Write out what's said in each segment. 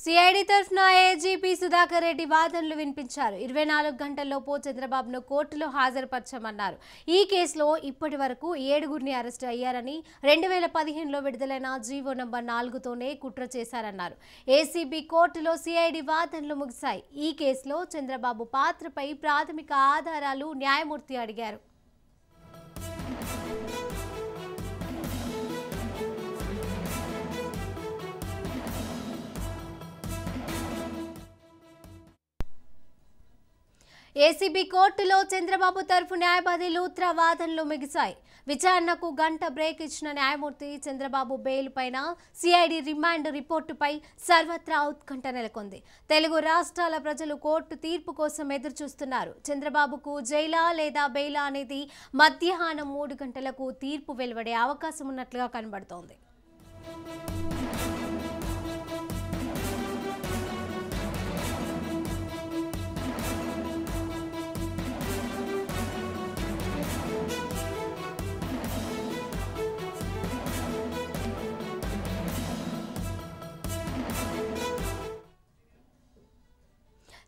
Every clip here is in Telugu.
సిఐడి తరఫున ఏజీపీ సుధాకర్ రెడ్డి వాదనలు వినిపించారు. 24 గంటల్లోపు చంద్రబాబును కోర్టులో హాజరుపరచమన్నారు. ఈ కేసులో ఇప్పటి వరకు 7గురిని అరెస్టు అయ్యారని 2015లో విడుదలైన జీవో నంబర్ 4తోనే కుట్ర చేశారన్నారు. ఏసీబీ కోర్టులో సిఐడి వాదనలు ముగిశాయి. ఈ కేసులో చంద్రబాబు పాత్రపై ప్రాథమిక ఆధారాలు న్యాయమూర్తి అడిగారు. ఏసీబీ కోర్టులో చంద్రబాబు తరఫు న్యాయవాది లూత్రా వాదనలు ముగిశాయి. విచారణకు గంట బ్రేక్ ఇచ్చిన న్యాయమూర్తి చంద్రబాబు బెయిల్ పైన సిఐడి రిమాండ్ రిపోర్టుపై సర్వత్రా ఉత్కంఠ నెలకొంది. తెలుగు రాష్ట్రాల ప్రజలు కోర్టు తీర్పు కోసం ఎదురుచూస్తున్నారు. చంద్రబాబుకు జైలా లేదా బెయిలా అనేది మధ్యాహ్నం 3 గంటలకు తీర్పు వెలువడే అవకాశం ఉన్నట్లుగా కనబడుతోంది.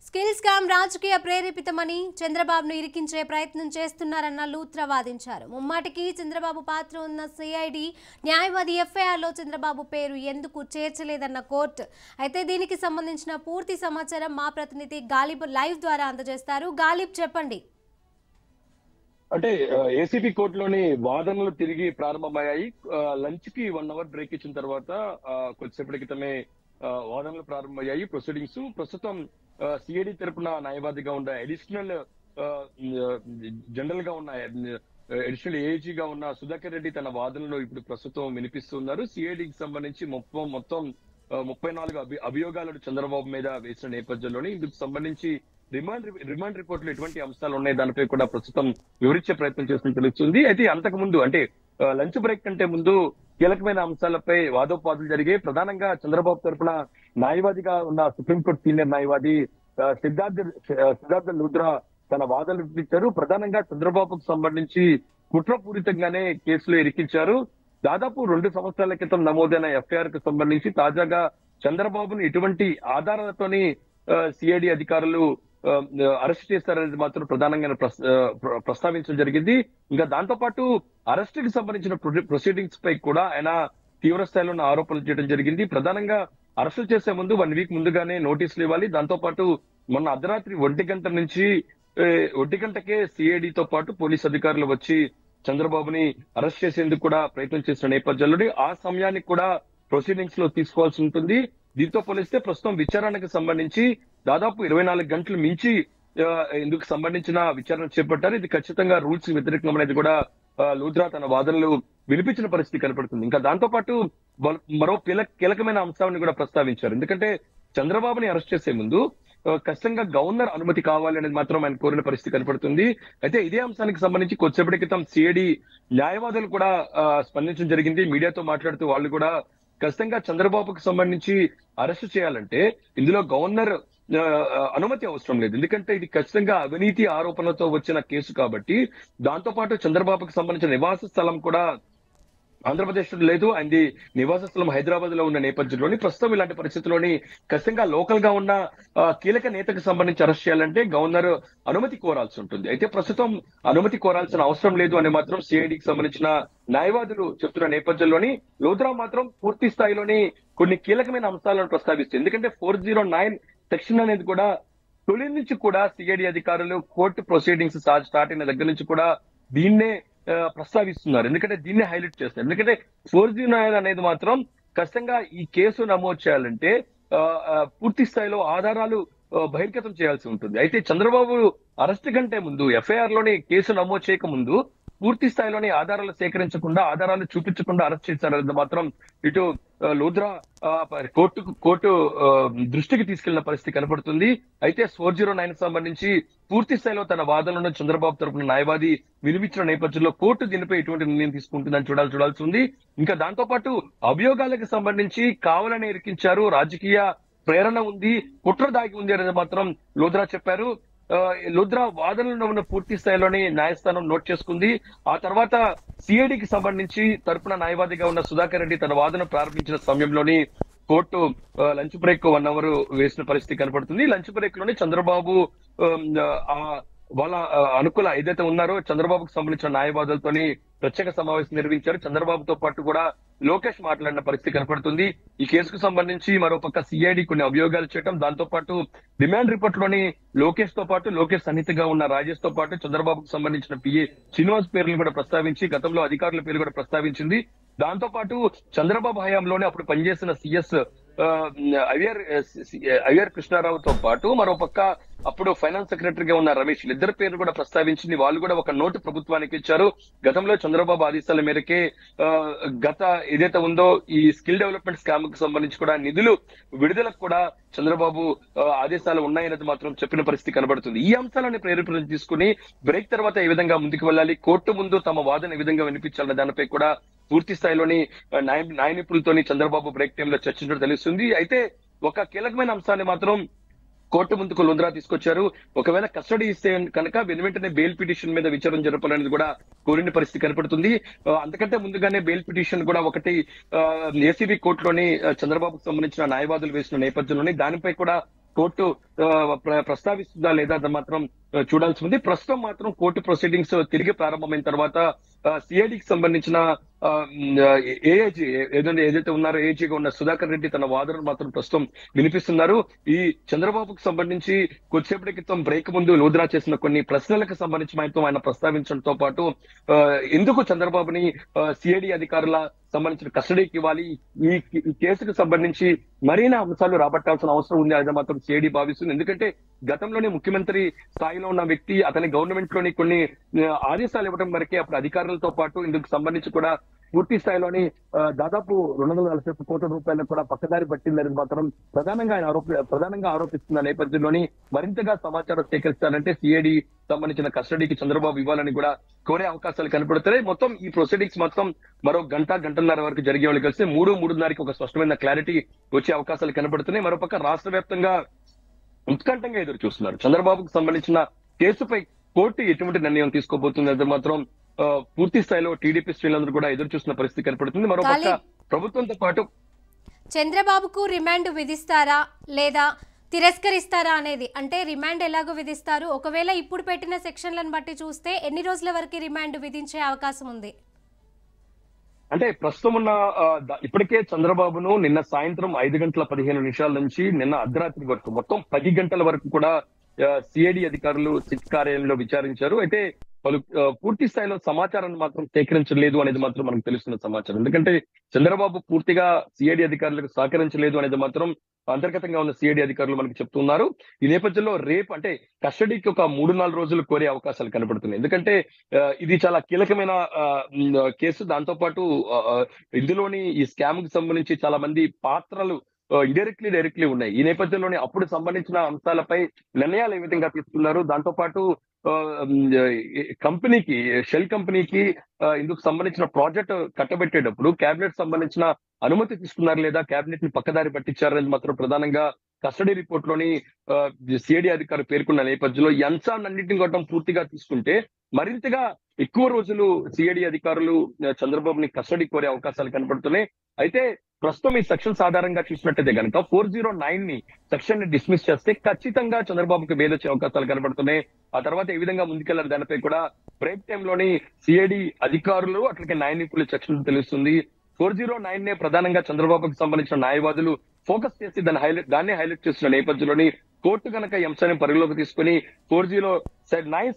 స్కిల్ స్కామ్ రాజకీయ ప్రేరేపితమని చంద్రబాబును ఇరికించే ప్రయత్నం చేస్తున్నారన్న లూత్రా వాదించారు. ముమ్మాటికి చంద్రబాబు పాత్ర ఉన్న సిఐడి న్యాయవాది ఎఫ్ఐఆర్లో చంద్రబాబు పేరు ఎందుకు చేర్చలేదన్న కోర్టు. అయితే దీనికి సంబంధించిన పూర్తి సమాచారం మా ప్రతినిధి గాలిబ్ లైవ్ ద్వారా అందజేస్తారు. గాలిబ్, చెప్పండి. అంటే ఏసీబీ కోర్టులోని వాదనలు తిరిగి ప్రారంభమయ్యాయి. లంచ్ కి 1 అవర్ బ్రేక్ ఇచ్చిన తర్వాత కొద్దిసేపటి క్రితమే వాదనలు ప్రారంభమయ్యాయి. ప్రొసీడింగ్స్ ప్రస్తుతం సిఐడి తరపున న్యాయవాదిగా ఉన్న అడిషనల్ జనరల్ గా ఉన్న అడిషనల్ ఏజీగా ఉన్న సుధాకర్ రెడ్డి తన వాదనలు ఇప్పుడు ప్రస్తుతం వినిపిస్తున్నారు. సిఐడికి సంబంధించి మొత్తం 34 అభియోగాలను చంద్రబాబు మీద వేసిన నేపథ్యంలోనే ఇందుకు సంబంధించి రిమాండ్ రిపోర్ట్ లో ఎటువంటి అంశాలు ఉన్నాయి దానిపై కూడా ప్రస్తుతం వివరించే ప్రయత్నం చేస్తున్నట్టు తెలుస్తుంది. అయితే అంతకు ముందు అంటే లంచ్ బ్రేక్ కంటే ముందు కీలకమైన అంశాలపై వాదోపాదులు జరిగాయి. ప్రధానంగా చంద్రబాబు తరఫున న్యాయవాదిగా ఉన్న సుప్రీంకోర్టు సీనియర్ న్యాయవాది సిద్ధార్థ లూత్రా తన వాదనలు వినిపించారు. ప్రధానంగా చంద్రబాబుకు సంబంధించి కుట్రపూరితంగానే కేసులో ఇరికించారు. దాదాపు 2 సంవత్సరాల క్రితం నమోదైన ఎఫ్ఐఆర్ కు సంబంధించి తాజాగా చంద్రబాబును ఎటువంటి ఆధారాలతోని సిఐడి అధికారులు అరెస్ట్ చేస్తారనేది మాత్రం ప్రధానంగా ప్రస్తావించడం జరిగింది. ఇంకా దాంతో పాటు అరెస్ట్ కి సంబంధించిన ప్రొసీడింగ్స్ పై కూడా ఆయన తీవ్ర స్థాయిలో ఆరోపణలు చేయడం జరిగింది. ప్రధానంగా అరెస్టు చేసే ముందు 1 వీక్ ముందుగానే నోటీసులు ఇవ్వాలి. దాంతో పాటు మొన్న అర్ధరాత్రి 1 గంట నుంచి 1 గంటకే సిఐడితో పాటు పోలీస్ అధికారులు వచ్చి చంద్రబాబుని అరెస్ట్ చేసేందుకు కూడా ప్రయత్నం చేసిన నేపథ్యంలోనే ఆ సమయానికి కూడా ప్రొసీడింగ్స్ లో తీసుకోవాల్సి ఉంటుంది. దీంతో పోలిస్తే ప్రస్తుతం విచారణకు సంబంధించి దాదాపు 24 గంటలు మించి ఇందుకు సంబంధించిన విచారణ చేపట్టారు. ఇది ఖచ్చితంగా రూల్స్ వ్యతిరేకం అనేది కూడా లూత్రా తన వాదనలు వినిపించిన పరిస్థితి కనపడుతుంది. ఇంకా దాంతో పాటు మరో కీలకమైన అంశాన్ని కూడా ప్రస్తావించారు. ఎందుకంటే చంద్రబాబుని అరెస్ట్ చేసే ముందు ఖచ్చితంగా గవర్నర్ అనుమతి కావాలి అనేది మాత్రం ఆయన కోరిన పరిస్థితి కనపడుతుంది. అయితే ఇదే అంశానికి సంబంధించి కొద్దిసేపటి క్రితం సిఐడి న్యాయవాదులు కూడా స్పందించడం జరిగింది. మీడియాతో మాట్లాడుతూ వాళ్ళు కూడా ఖచ్చితంగా చంద్రబాబుకు సంబంధించి అరెస్ట్ చేయాలంటే ఇందులో గవర్నర్ అనుమతి అవసరం లేదు. ఎందుకంటే ఇది ఖచ్చితంగా అవినీతి ఆరోపణలతో వచ్చిన కేసు కాబట్టి దాంతో పాటు చంద్రబాబుకు సంబంధించిన నివాస స్థలం కూడా ఆంధ్రప్రదేశ్ లో లేదు. ఆయనది నివాస స్థలం హైదరాబాద్ లో ఉన్న నేపథ్యంలోని ప్రస్తుతం ఇలాంటి పరిస్థితుల్లోని ఖచ్చితంగా లోకల్ గా ఉన్న కీలక నేతకు సంబంధించి అరెస్ట్ చేయాలంటే గవర్నర్ అనుమతి కోరాల్సి ఉంటుంది. అయితే ప్రస్తుతం అనుమతి కోరాల్సిన అవసరం లేదు అని మాత్రం సిఐడికి సంబంధించిన న్యాయవాదులు చెప్తున్న నేపథ్యంలోని లూత్రా మాత్రం పూర్తి స్థాయిలోని కొన్ని కీలకమైన అంశాలను ప్రస్తావిస్తుంది. ఎందుకంటే 409 సెక్షన్ అనేది కూడా తొలి నుంచి కూడా సిఐడి అధికారులు కోర్టు ప్రొసీడింగ్స్ స్టార్ట్ అయిన దగ్గర నుంచి కూడా దీన్నే ప్రస్తావిస్తున్నారు. ఎందుకంటే దీన్నే హైలైట్ చేస్తారు. ఎందుకంటే 409 అనేది మాత్రం ఖచ్చితంగా ఈ కేసు నమోదు చేయాలంటే పూర్తి స్థాయిలో ఆధారాలు బహిర్గతం చేయాల్సి ఉంటుంది. అయితే చంద్రబాబు అరెస్ట్ కంటే ముందు ఎఫ్ఐఆర్ లోని కేసు నమోదు చేయక ముందు పూర్తి స్థాయిలోని ఆధారాలు సేకరించకుండా ఆధారాలు చూపించకుండా అరెస్ట్ చేశారనేది మాత్రం ఇటు లూత్రా కోర్టు దృష్టికి తీసుకెళ్లిన పరిస్థితి కనపడుతుంది. అయితే 409 సంబంధించి పూర్తి స్థాయిలో తన వాదనలను చంద్రబాబు తరపున న్యాయవాది వినిపించిన నేపథ్యంలో కోర్టు దీనిపై ఎటువంటి నిర్ణయం తీసుకుంటుందని చూడాల్సి ఉంది. ఇంకా దాంతో పాటు అభియోగాలకు సంబంధించి కావాలని ఇరికించారు, రాజకీయ ప్రేరణ ఉంది, కుట్ర దాగి ఉంది అనేది మాత్రం లూత్రా చెప్పారు. లూత్రా వాదనలో ఉన్న పూర్తి స్థాయిలోని న్యాయస్థానం నోట్ చేసుకుంది. ఆ తర్వాత సిఐడికి సంబంధించి తరపున న్యాయవాదిగా ఉన్న సుధాకర్ రెడ్డి తన వాదన ప్రారంభించిన సమయంలోని కోర్టు లంచ్ బ్రేక్ 1 అవర్ వేసిన పరిస్థితి కనపడుతుంది. లంచ్ బ్రేక్ లోనే చంద్రబాబు ఆ వాళ్ళ అనుకూల ఏదైతే ఉన్నారో చంద్రబాబుకు సంబంధించిన న్యాయవాదులతోని ప్రత్యేక సమావేశం నిర్వహించారు. చంద్రబాబుతో పాటు కూడా లోకేష్ మాట్లాడిన పరిస్థితి కనపడుతుంది. ఈ కేసుకు సంబంధించి మరోపక్క సిఐడి కొన్ని అభియోగాలు చేయడం, దాంతో పాటు డిమాండ్ రిపోర్ట్ లోని లోకేష్ తో పాటు లోకేష్ సన్నిహితంగా ఉన్న రాజేష్ తో పాటు చంద్రబాబుకు సంబంధించిన పిఏ శ్రీనివాస్ పేర్లను కూడా ప్రస్తావించి గతంలో అధికారుల పేరు కూడా ప్రస్తావించింది. దాంతో పాటు చంద్రబాబు హయాంలోనే అప్పుడు పనిచేసిన సిఎస్ అయ్యర్ కృష్ణారావుతో పాటు మరోపక్క అప్పుడు ఫైనాన్స్ సెక్రటరీగా ఉన్న రమేష్ ఇద్దరు పేర్లు కూడా ప్రస్తావించింది. వాళ్ళు కూడా ఒక నోటు ప్రభుత్వానికి ఇచ్చారు. గతంలో చంద్రబాబు ఆదేశాల మేరకే గత ఏదైతే ఉందో ఈ స్కిల్ డెవలప్మెంట్ స్కామ్ కు సంబంధించి కూడా నిధులు విడుదలకు కూడా చంద్రబాబు ఆదేశాలు ఉన్నాయనేది మాత్రం చెప్పిన పరిస్థితి కనబడుతుంది. ఈ అంశాలను ప్రేరేపణ తీసుకుని బ్రేక్ తర్వాత ఏ విధంగా ముందుకు వెళ్ళాలి, కోర్టు ముందు తమ వాదన ఏ విధంగా వినిపించాలనే దానిపై కూడా పూర్తి స్థాయిలోని న్యాయ నిపుణులతోని చంద్రబాబు బ్రేక్ టైంలో చర్చించడం తెలుస్తుంది. అయితే ఒక కీలకమైన అంశాన్ని మాత్రం కోర్టు ముందుకు లుంద్రా తీసుకొచ్చారు. ఒకవేళ కస్టడీ ఇస్తే కనుక వెంటనే బెయిల్ పిటిషన్ మీద విచారణ జరపాలనేది కూడా కోరిన పరిస్థితి కనపడుతుంది. అంతకంటే ముందుగానే బెయిల్ పిటిషన్ కూడా ఒకటి ఏసీబీ కోర్టులోని చంద్రబాబుకు సంబంధించిన న్యాయవాదులు వేసిన నేపథ్యంలోని దానిపై కూడా కోర్టు ప్రస్తావిస్తుందా లేదా అది మాత్రం చూడాల్సి ఉంది. ప్రస్తుతం మాత్రం కోర్టు ప్రొసీడింగ్స్ తిరిగి ప్రారంభమైన తర్వాత సిఐడికి సంబంధించిన ఏఐజీ ఏదైతే ఉన్నారో ఏఐజీగా ఉన్న సుధాకర్ రెడ్డి తన వాదనలు మాత్రం ప్రస్తుతం వినిపిస్తున్నారు. ఈ చంద్రబాబుకు సంబంధించి కొద్దిసేపటి క్రితం బ్రేక్ ముందు లోద్రా చేసిన కొన్ని ప్రశ్నలకు సంబంధించి ఆయన ప్రస్తావించడంతో పాటు ఎందుకు చంద్రబాబుని సిఐడి అధికారుల సంబంధించిన కస్టడీకి ఇవ్వాలి, ఈ కేసుకు సంబంధించి మరిన్ని అంశాలు రాబట్టాల్సిన అవసరం ఉంది అనేది మాత్రం సిఐడి భావిస్తుంది. ఎందుకంటే గతంలోనే ముఖ్యమంత్రి స్థాయిలో ఉన్న వ్యక్తి అతని గవర్నమెంట్ లోని కొన్ని ఆదేశాలు ఇవ్వడం వరకే అప్పుడు అధికారులతో పాటు ఇందుకు సంబంధించి కూడా పూర్తి స్థాయిలోని దాదాపు 240 కోట్ల రూపాయలకు కూడా పక్కదారి పట్టిందని మాత్రం ప్రధానంగా ఆరోపిస్తున్న నేపథ్యంలోని మరింతగా సమాచారం సేకరించాలంటే సిఐడి సంబంధించిన కస్టడీకి చంద్రబాబు ఇవ్వాలని కూడా కోరే అవకాశాలు కనపడుతున్నాయి. మొత్తం ఈ ప్రొసీడింగ్స్ మొత్తం మరో గంటన్నర వరకు జరిగే వాళ్ళు కలిసి 3:30కి ఒక స్పష్టమైన క్లారిటీ వచ్చే అవకాశాలు కనపడుతున్నాయి. మరోపక్క రాష్ట్ర వ్యాప్తంగా ఉత్కంఠంగా ఎదురు చూస్తున్నారు. చంద్రబాబుకు సంబంధించిన కేసుపై కోర్టు ఎటువంటి నిర్ణయం తీసుకోబోతుంది అది మాత్రం పూర్తి స్థాయిలో టీడీపీ శ్రేణులందరూ కూడా ఎదురు చూస్తున్న పరిస్థితి కనపడుతుంది. మరోపక్క ప్రభుత్వంతో పాటు చంద్రబాబుకు రిమాండ్ విధిస్తారా లేదా తిరస్కరిస్తారా అనేది, అంటే రిమాండ్ ఎలాగో విధిస్తారు, ఒకవేళ ఇప్పుడు పెట్టిన సెక్షన్లను బట్టి చూస్తే ఎన్ని రోజుల వరకు రిమాండ్ విధించే అవకాశం ఉంది? అంటే ప్రస్తుతం ఉన్న ఇప్పటికే చంద్రబాబును నిన్న సాయంత్రం 5:15 నుంచి నిన్న అర్ధరాత్రి వరకు మొత్తం 10 గంటల వరకు కూడా సిఐడి అధికారులు సిట్ కార్యాలయంలో విచారించారు. అయితే వాళ్ళు పూర్తి స్థాయిలో సమాచారాన్ని మాత్రం సేకరించలేదు అనేది మాత్రం మనకు తెలుస్తున్న సమాచారం. ఎందుకంటే చంద్రబాబు పూర్తిగా సిఐడి అధికారులకు సహకరించలేదు అనేది మాత్రం అంతర్గతంగా ఉన్న సిఐడి అధికారులు మనకు చెప్తున్నారు. ఈ నేపథ్యంలో రేపు అంటే కస్టడీకి ఒక 3-4 రోజులు కోరే అవకాశాలు కనబడుతున్నాయి. ఎందుకంటే ఇది చాలా కీలకమైన కేసు. దాంతో పాటు ఇందులోని ఈ స్కామ్ కి సంబంధించి చాలా మంది పాత్రలు డైరెక్ట్లీ ఉన్నాయి. ఈ నేపథ్యంలోనే అప్పుడు సంబంధించిన అంశాలపై నిర్ణయాలు ఏ విధంగా తీసుకున్నారు, దాంతో పాటు కంపెనీకి షెల్ కంపెనీకి ఇందుకు సంబంధించిన ప్రాజెక్ట్ కట్టబెట్టేటప్పుడు కేబినెట్ సంబంధించిన అనుమతి తీసుకున్నారు లేదా కేబినెట్ ని పక్కదారి పట్టించారనేది మాత్రం ప్రధానంగా కస్టడీ రిపోర్ట్ లోని సిఐడి అధికారులు పేర్కొన్న నేపథ్యంలో ఈ అంశాలన్నింటినీ కూడా పూర్తిగా తీసుకుంటే మరింతగా ఎక్కువ రోజులు సిఐడి అధికారులు చంద్రబాబుని కస్టడీ కోరే అవకాశాలు కనపడుతున్నాయి. అయితే ప్రస్తుతం ఈ సెక్షన్స్ ఆధారంగా చూసినట్టయితే కనుక 409 ని సెక్షన్ ని డిస్మిస్ చేస్తే ఖచ్చితంగా చంద్రబాబుకి బెయిల్ వచ్చే అవకాశాలు కనబడుతున్నాయి. ఆ తర్వాత ఏ విధంగా ముందుకెళ్లారు దానిపై కూడా బ్రేక్ టైమ్ లోని సిఐడి అధికారులు అట్లకే న్యాయ నిపుణుల సెక్షన్ తెలుస్తుంది. 409 నే ప్రధానంగా చంద్రబాబుకు సంబంధించిన న్యాయవాదులు ఫోకస్ చేసి దాన్ని హైలైట్ చేస్తున్న నేపథ్యంలోని కోర్టు కనుక ఈ అంశాన్ని పరిగణలోకి తీసుకుని 409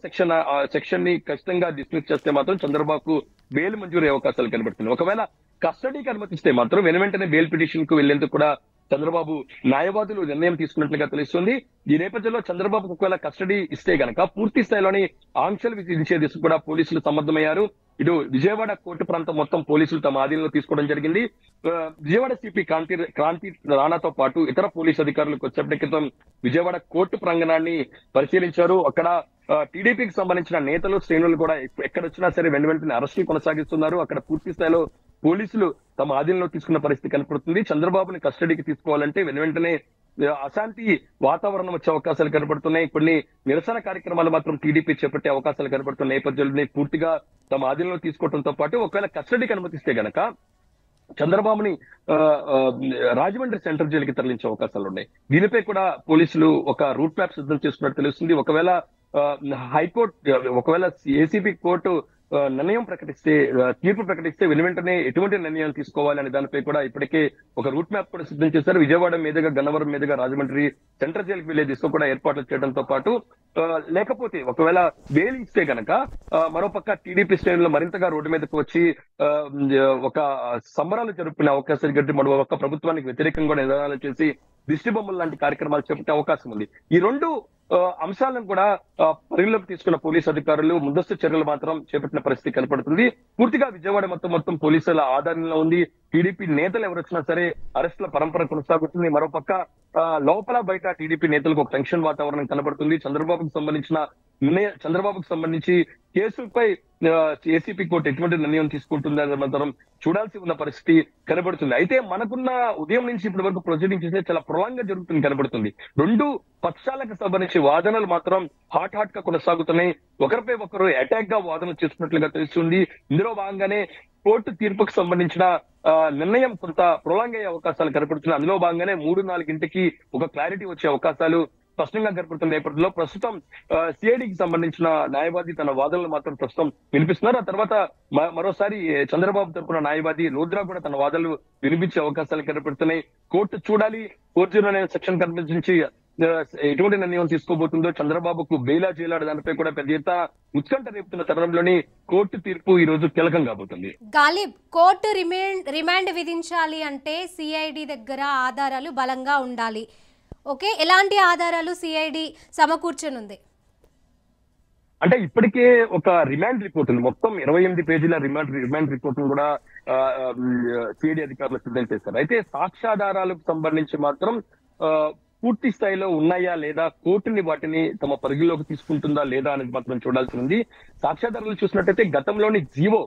సెక్షన్ ని ఖచ్చితంగా డిస్మిస్ చేస్తే మాత్రం చంద్రబాబుకు బెయిల్ మంజూరు అవకాశాలు కనబడుతున్నాయి. ఒకవేళ కస్టడీకి అనుమతిస్తే మాత్రం వెంటనే బెయిల్ పిటిషన్ కు వెళ్లేందుకు కూడా చంద్రబాబు న్యాయవాదులు నిర్ణయం తీసుకున్నట్లుగా తెలుస్తుంది. ఈ నేపథ్యంలో చంద్రబాబుకు ఒకవేళ కస్టడీ ఇస్తే గనక పూర్తి స్థాయిలోని ఆంక్షలు విధించే దిశకు కూడా పోలీసులు సన్నద్ధమయ్యారు. ఇటు విజయవాడ కోర్టు ప్రాంతం మొత్తం పోలీసులు తమ ఆధీనంలో తీసుకోవడం జరిగింది. విజయవాడ సిపి క్రాంతి రాణాతో పాటు ఇతర పోలీసు అధికారులకు వచ్చేప్పటి క్రితం విజయవాడ కోర్టు ప్రాంగణాన్ని పరిశీలించారు. అక్కడ టీడీపీకి సంబంధించిన నేతలు శ్రేణులు కూడా ఎక్కడొచ్చినా సరే వెంటనే అరెస్టులు కొనసాగిస్తున్నారు. అక్కడ పూర్తి స్థాయిలో పోలీసులు తమ ఆధీనంలో తీసుకున్న పరిస్థితి కనపడుతుంది. చంద్రబాబుని కస్టడీకి తీసుకోవాలంటే వెంటనే అశాంతి వాతావరణం వచ్చే అవకాశాలు కనబడుతున్నాయి. కొన్ని నిరసన కార్యక్రమాలు మాత్రం టీడీపీ చేపట్టే అవకాశాలు కనబడుతున్న నేపథ్యంలో పూర్తిగా తమ ఆధీనంలో తీసుకోవడంతో పాటు ఒకవేళ కస్టడీకి అనుమతిస్తే గనక చంద్రబాబుని ఆ, ఆ, రాజమండ్రి సెంట్రల్ జైలుకి తరలించే అవకాశాలు ఉన్నాయి. దీనిపై కూడా పోలీసులు ఒక రూట్ మ్యాప్ సిద్ధం చేసుకున్నట్టు తెలుస్తుంది. ఒకవేళ ఆ, హైకోర్టు ఒకవేళ ఏసీబీ కోర్టు నిర్ణయం ప్రకటిస్తే, తీర్పు ప్రకటిస్తే వెంటనే ఎటువంటి నిర్ణయం తీసుకోవాలి అనే దానిపై కూడా ఇప్పటికే ఒక రూట్ మ్యాప్ కూడా సిద్ధం చేశారు. విజయవాడ మీదుగా, గన్నవరం మీదుగా రాజమండ్రి సెంట్రల్ జైలుకి వెళ్లే దిశ కూడా ఏర్పాట్లు చేయడంతో పాటు లేకపోతే ఒకవేళ బెయిల్ ఇస్తే గనక మరోపక్క టీడీపీ శ్రేణులు మరింతగా రోడ్డు మీదకి వచ్చి ఆ, ఒక సంబరాలు జరుపుకునే అవకాశం గట్టి మరొక ప్రభుత్వానికి వ్యతిరేకంగా కూడా నినాదాలు చేసి దిష్టి బొమ్మలు లాంటి కార్యక్రమాలు చేపట్టే అవకాశం ఉంది. ఈ రెండు అంశాలను కూడా పరిగణలోకి తీసుకున్న పోలీసు అధికారులు ముందస్తు చర్యలు మాత్రం చేపట్టిన పరిస్థితి కనపడుతుంది. పూర్తిగా విజయవాడ మొత్తం పోలీసుల ఆధారంలో ఉంది. టీడీపీ నేతలు ఎవరు వచ్చినా సరే అరెస్టుల పరంపర కొనసాగుతుంది. మరోపక్క లోపల బయట టీడీపీ నేతలకు ఒక టెన్షన్ వాతావరణం కనబడుతుంది. చంద్రబాబుకు సంబంధించి కేసులపై ఏసీపీ కోర్టు ఎటువంటి నిర్ణయం తీసుకుంటుంది అనేది మాత్రం చూడాల్సి ఉన్న పరిస్థితి కనబడుతుంది. అయితే మనకున్న ఉదయం నుంచి ఇప్పటి వరకు ప్రొసీడింగ్ చేసే చాలా ప్రొలాంగ్ గా జరుగుతుంది కనబడుతుంది. రెండు పక్షాలకు సంబంధించి వాదనలు మాత్రం హాట్ గా కొనసాగుతున్నాయి. ఒకరిపై ఒకరు అటాక్ గా వాదన చేస్తున్నట్లుగా తెలుస్తుంది. ఇందులో భాగంగానే కోర్టు తీర్పుకు సంబంధించిన నిర్ణయం కొంత ప్రొలాంగ్ అయ్యే అవకాశాలు కనపడుతున్నాయి. అందులో భాగంగానే 3-4 ఒక క్లారిటీ వచ్చే అవకాశాలు స్పష్టంగా కనపడుతున్న నేపథ్యంలో ప్రస్తుతం సిఐడికి సంబంధించిన న్యాయవాది తన వాదనలు మాత్రం ప్రస్తుతం వినిపిస్తున్నారు. ఆ తర్వాత మరోసారి చంద్రబాబు తరపున న్యాయవాది లోద్రా కూడా తన వాదనలు వినిపించే అవకాశాలు కనపడుతున్నాయి. కోర్టు చూడాలి 409 సెక్షన్ కనిపించి ఎటువంటి నిర్ణయం తీసుకోబోతుందో, చంద్రబాబుకు బెయిలా జైలాడు దానిపై కూడా పెద్ద ఎత్తున ఉత్కంఠ రేపుతున్న తరుణంలోని కోర్టు తీర్పు ఈ రోజు కీలకం కాబోతుంది. గాలిబ్, కోర్టు రిమాండ్ విధించాలి అంటే సిఐడి దగ్గర ఆధారాలు బలంగా ఉండాలి. ఓకే, ఎలాంటి ఆధారాలు సిఐడి సమకూర్చనుంది? అంటే ఇప్పటికే ఒక రిమాండ్ రిపోర్ట్ ఉంది. మొత్తం 28 పేజీల రిమాండ్ రిపోర్ట్ కూడా సిఐడి అధికారులు సిద్ధం చేశారు. అయితే సాక్ష్యాధారాలకు సంబంధించి మాత్రం పూర్తి స్థాయిలో ఉన్నాయా లేదా, కోర్టుని వాటిని తమ పరిధిలోకి తీసుకుంటుందా లేదా అనేది మాత్రం చూడాల్సి ఉంది. సాక్ష్యాధారాలు చూసినట్టయితే గతంలోని జీవో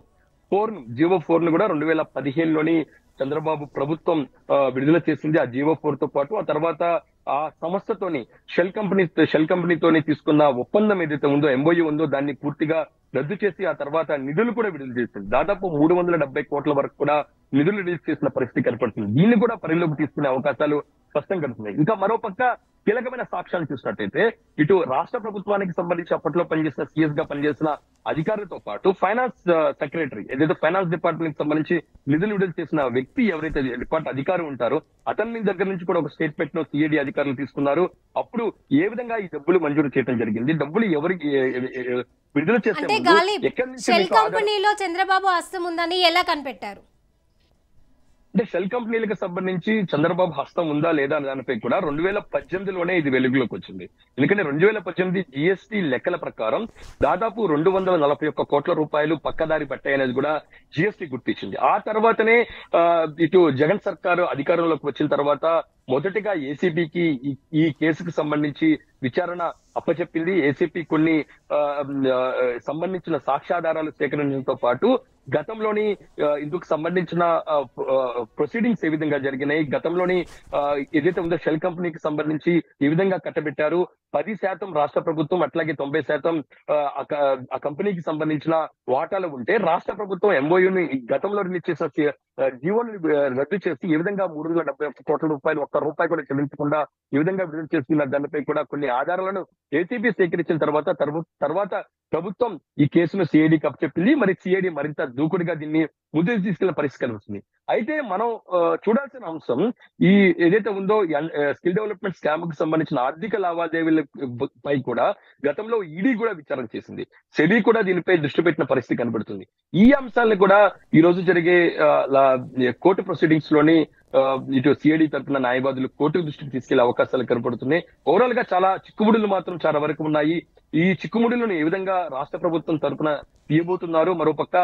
4 ను కూడా 2015లోని చంద్రబాబు ప్రభుత్వం విడుదల చేసింది. ఆ జీవో 4 తో పాటు ఆ తర్వాత ఆ సంస్థతోని షెల్ కంపెనీతోని తీసుకున్న ఒప్పందం ఏదైతే ఉందో, ఎంఓయూ ఉందో, దాన్ని పూర్తిగా రద్దు చేసి ఆ తర్వాత నిధులు కూడా విడుదల చేసింది. దాదాపు 370 కోట్ల వరకు కూడా నిధులు రిలీజ్ చేసిన పరిస్థితి కనపడుతుంది. దీన్ని కూడా పరిలోకి తీసుకునే అవకాశాలు స్పష్టం కలుగుతున్నాయి. ఇంకా మరోపక్క కీలకమైన సాక్ష్యాలు చూసినట్టయితే ఇటు రాష్ట్ర ప్రభుత్వానికి సంబంధించి అప్పట్లో పనిచేసిన సిఎస్ గా పనిచేసిన అధికారులతో పాటు ఫైనాన్స్ సెక్రటరీ, ఏదైతే ఫైనాన్స్ డిపార్ట్మెంట్ కి సంబంధించి నిధులు విడుదల చేసిన వ్యక్తి ఎవరైతే అధికారి ఉంటారో అతని దగ్గర నుంచి కూడా ఒక స్టేట్మెంట్ ను సిఐడి అధికారులు తీసుకున్నారు. అప్పుడు ఏ విధంగా ఈ డబ్బులు మంజూరు చేయడం జరిగింది, డబ్బులు ఎవరికి విడుదల చేసే ఎక్కడి నుంచి కంపెనీలో చంద్రబాబు హస్తం ఉందని ఎలా కనిపెట్టారు? అంటే షెల్ కంపెనీలకు సంబంధించి చంద్రబాబు హస్తం ఉందా లేదా అనే దానిపై కూడా 2018లోనే ఇది వెలుగులోకి వచ్చింది. ఎందుకంటే 2018 జిఎస్టీ లెక్కల ప్రకారం దాదాపు 241 కోట్ల రూపాయలు పక్కదారి పట్టాయనేది కూడా జిఎస్టీ గుర్తించింది. ఆ తర్వాతనే ఇటు జగన్ సర్కారు అధికారంలోకి వచ్చిన తర్వాత మొదటిగా ఏసీబీకి ఈ కేసుకు సంబంధించి విచారణ అప్పచెప్పింది. ఏసీపీ కొన్ని సంబంధించిన సాక్ష్యాధారాలు సేకరించడంతో పాటు గతంలోని ఇందుకు సంబంధించిన ప్రొసీడింగ్స్ ఏ విధంగా జరిగినాయి, గతంలోని ఏదైతే ఉందో షెల్ కంపెనీకి సంబంధించి ఏ విధంగా కట్టబెట్టారు, 10% రాష్ట్ర ప్రభుత్వం అట్లాగే 90% ఆ కంపెనీకి సంబంధించిన వాటాలు ఉంటే రాష్ట్ర ప్రభుత్వం ఎంఓయూని గతంలో రిలీజ్ చేసిన జీవోని రద్దు చేసి ఏ విధంగా 371 కోట్ల రూపాయలు ఒక్క రూపాయి కూడా చెల్లించకుండా ఏ విధంగా విడుదల చేస్తున్న దానిపై కూడా కొన్ని ఆధారాలను ఏసీబీ సేకరించిన తర్వాత ప్రభుత్వం ఈ కేసును సిఐడికి అప్పచెప్పింది. మరి సిఐడి మరింత దూకుడుగా దీన్ని ముందుకు తీసుకెళ్లిన పరిస్థితి కనిపిస్తుంది. అయితే మనం చూడాల్సిన అంశం ఈ ఏదైతే ఉందో స్కిల్ డెవలప్మెంట్ స్కామ్ కు సంబంధించిన ఆర్థిక లావాదేవీలపై కూడా గతంలో ఈడీ కూడా విచారణ చేసింది. సెబీ కూడా దీనిపై దృష్టి పెట్టిన పరిస్థితి కనబడుతుంది. ఈ అంశాలను కూడా ఈ రోజు జరిగే కోర్టు ప్రొసీడింగ్స్ లోని ఇటు సిఐడి తరఫున న్యాయవాదులు కోర్టు దృష్టికి తీసుకెళ్లే అవకాశాలు కనబడుతున్నాయి. ఓవరాల్ గా చాలా చిక్కుముడులు మాత్రం చాలా వరకు ఉన్నాయి. ఈ చిక్కుముడులను ఏ విధంగా రాష్ట్ర ప్రభుత్వం తరఫున తీయబోతున్నారు, మరోపక్క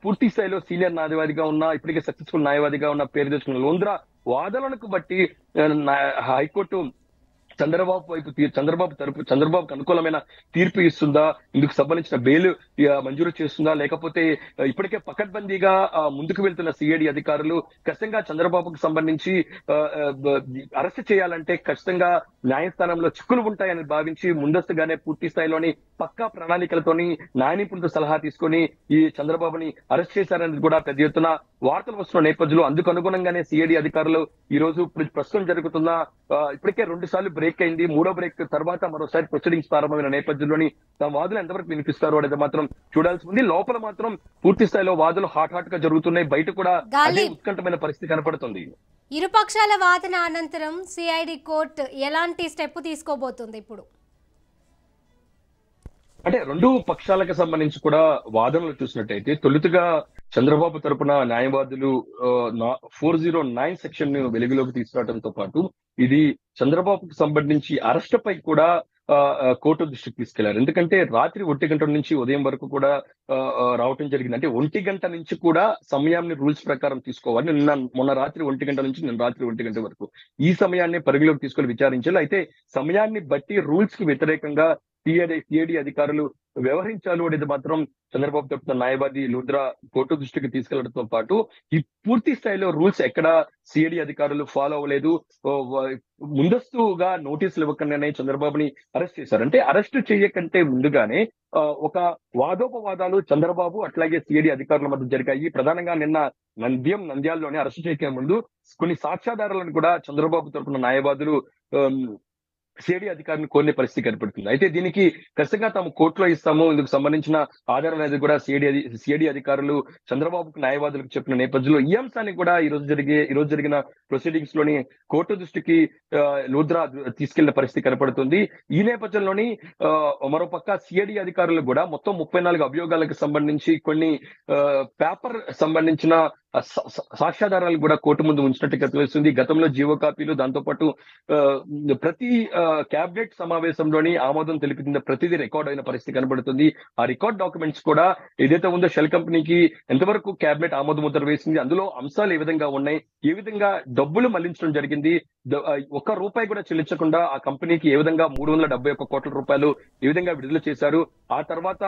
పూర్తి స్థాయిలో సీనియర్ న్యాయవాదిగా ఉన్న, ఇప్పటికే సక్సెస్ఫుల్ న్యాయవాదిగా ఉన్న పేరు తెచ్చుకున్న లోంద్రా వాదనలకు బట్టి హైకోర్టు చంద్రబాబుకు అనుకూలమైన తీర్పు ఇస్తుందా, ఇందుకు సంబంధించిన బెయిల్ మంజూరు చేస్తుందా, లేకపోతే ఇప్పటికే పకడ్బందీగా ముందుకు వెళ్తున్న సిఐడి అధికారులు ఖచ్చితంగా చంద్రబాబుకు సంబంధించి అరెస్ట్ చేయాలంటే ఖచ్చితంగా న్యాయస్థానంలో చిక్కులు ఉంటాయని భావించి ముందస్తుగానే పూర్తి స్థాయిలోని పక్కా ప్రణాళికలతోని న్యాయ నిపుణులతో సలహా తీసుకొని ఈ చంద్రబాబుని అరెస్ట్ చేశారనేది కూడా పెద్ద ఎత్తున వార్తలు వస్తున్న నేపథ్యంలో అందుకు అనుగుణంగానే సిఐడి అధికారులు ఈ రోజు ప్రస్తుతం జరుగుతున్న ఇప్పటికే 2 సార్లు బ్రేక్ అయింది, 3వ బ్రేక్ తర్వాత మరోసారి ప్రొసీడింగ్స్ ప్రారంభమైన నేపథ్యంలోని తమ వాదులు ఎంతవరకు వినిపిస్తారో అనేది మాత్రం చూడాల్సి ఉంది. లోపల మాత్రం పూర్తి స్థాయిలో వాదులు హాట్ గా జరుగుతున్నాయి, బయట కూడా అదే ఉత్కంఠమైన పరిస్థితి కనపడుతుంది. ఇరుపక్షాల వాదన అనంతరం సిఐడి కోర్టు ఎలాంటి స్టెప్ తీసుకోబోతుంది ఇప్పుడు? అంటే రెండు పక్షాలకు సంబంధించి కూడా వాదనలు చూసినట్టయితే తొలుతగా చంద్రబాబు తరపున న్యాయవాదులు 409 సెక్షన్ ను వెలుగులోకి తీసుకురావడంతో పాటు ఇది చంద్రబాబుకు సంబంధించి అరెస్ట్ పై కూడా కోర్టు దృష్టికి తీసుకెళ్లారు. ఎందుకంటే రాత్రి 1 గంటల నుంచి ఉదయం వరకు కూడా రావటం జరిగింది. అంటే 1 గంట నుంచి కూడా సమయాన్ని రూల్స్ ప్రకారం తీసుకోవాలి. మొన్న రాత్రి 1 గంట నుంచి నిన్న రాత్రి 1 గంట వరకు ఈ సమయాన్ని పరిగణలోకి తీసుకొని విచారించాలి. అయితే సమయాన్ని బట్టి రూల్స్ కి వ్యతిరేకంగా సిఐడి అధికారులు వ్యవహరించాలి అనేది మాత్రం చంద్రబాబు తరపున న్యాయవాది లూద్రా కోర్టు దృష్టికి తీసుకెళ్లడంతో పాటు ఈ పూర్తి స్థాయిలో రూల్స్ ఎక్కడ సిఐడి అధికారులు ఫాలో అవ్వలేదు, ముందస్తుగా నోటీసులు ఇవ్వకుండానే చంద్రబాబుని అరెస్ట్ చేశారు. అంటే అరెస్ట్ చేయకంటే ముందుగానే ఒక వాదోపవాదాలు చంద్రబాబు అట్లాగే సిఐడి అధికారుల మధ్య జరిగాయి. ప్రధానంగా నిన్న నంద్యాలలోనే అరెస్ట్ చేయకే ముందు కొన్ని సాక్ష్యాధారాలను కూడా చంద్రబాబు తరపున న్యాయవాదులు సిఐడి అధికారిని కోరిన పరిస్థితి కనపడుతుంది. అయితే దీనికి ఖచ్చితంగా తాము కోర్టులో ఇస్తాము, ఇందుకు సంబంధించిన ఆధారం అనేది కూడా సిఐడి అధికారులు చంద్రబాబుకు న్యాయవాదులకు చెప్పిన నేపథ్యంలో ఈ అంశాన్ని కూడా ఈ రోజు జరిగిన ప్రొసీడింగ్స్ లోని కోర్టు దృష్టికి లూద్రా తీసుకెళ్లిన పరిస్థితి కనపడుతుంది. ఈ నేపథ్యంలోని మరోపక్క సిఐడి అధికారులు కూడా మొత్తం 34 అభియోగాలకు సంబంధించి కొన్ని పేపర్ సంబంధించిన సాక్ష్యాధారాలు కూడా కోర్టు ముందు ఉంచినట్టుగా తెలుస్తుంది. గతంలో జీవో కాపీలు, దాంతో పాటు ప్రతి క్యాబినెట్ సమావేశంలోని ఆమోదం తెలిపిన ప్రతిదీ రికార్డ్ అయిన పరిస్థితి కనబడుతుంది. ఆ రికార్డ్ డాక్యుమెంట్స్ కూడా ఏదైతే ఉందో షెల్ కంపెనీకి ఎంతవరకు క్యాబినెట్ ఆమోద ముద్ర వేసింది, అందులో అంశాలు ఏ విధంగా ఉన్నాయి, ఏ విధంగా డబ్బులు మళ్లించడం జరిగింది, ₹1 కూడా చెల్లించకుండా ఆ కంపెనీకి ఏ విధంగా 371 కోట్ల రూపాయలు ఏ విధంగా విడుదల చేశారు, ఆ తర్వాత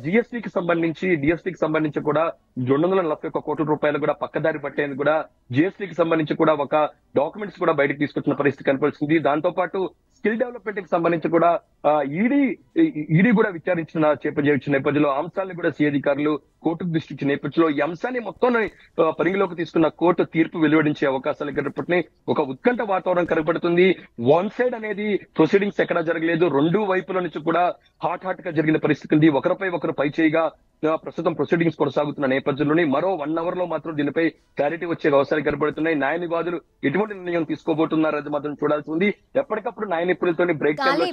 డిఎస్టీకి సంబంధించి కూడా 241 కోట్ల రూపాయలు కూడా పక్కదారి పట్టేందుకు కూడా జిఎస్టీకి సంబంధించి కూడా ఒక డాక్యుమెంట్స్ కూడా బయటకు తీసుకొచ్చిన పరిస్థితి కనపడుతుంది. దాంతో పాటు స్కిల్ డెవలప్మెంట్ కి సంబంధించి కూడా ఈడీ కూడా విచారించిన నేపథ్యంలో అంశాలను కూడా సిఐడి అధికారులు కోర్టుకు దృష్టించిన నేపథ్యంలో ఈ అంశాన్ని మొత్తం పరిగణలోకి తీసుకున్న కోర్టు తీర్పు వెలువడించే అవకాశాలు కనపడుతున్నాయి. ఒక ఉత్కంఠ వాతావరణం కనపడుతుంది. వన్ సైడ్ అనేది ప్రొసీడింగ్స్ ఎక్కడా జరగలేదు, రెండు వైపుల నుంచి కూడా హాట్ గా జరిగిన పరిస్థితి ఉంది. ఒకరిపై ఒకరు పై చేయిగా ప్రస్తుతం ప్రొసీడింగ్స్ కొనసాగుతున్న నేపథ్యంలోనే మరో 1 అవర్ లో మాత్రం దీనిపై క్లారిటీ వచ్చే అవకాశాలు కనబడుతున్నాయి. న్యాయ నివాదులు ఎటువంటి నిర్ణయం తీసుకోబోతున్నారు అది మాత్రం చూడాల్సి ఉంది. ఎప్పటికప్పుడు న్యాయ నిపుణులతో బ్రేక్ టైమ్ లో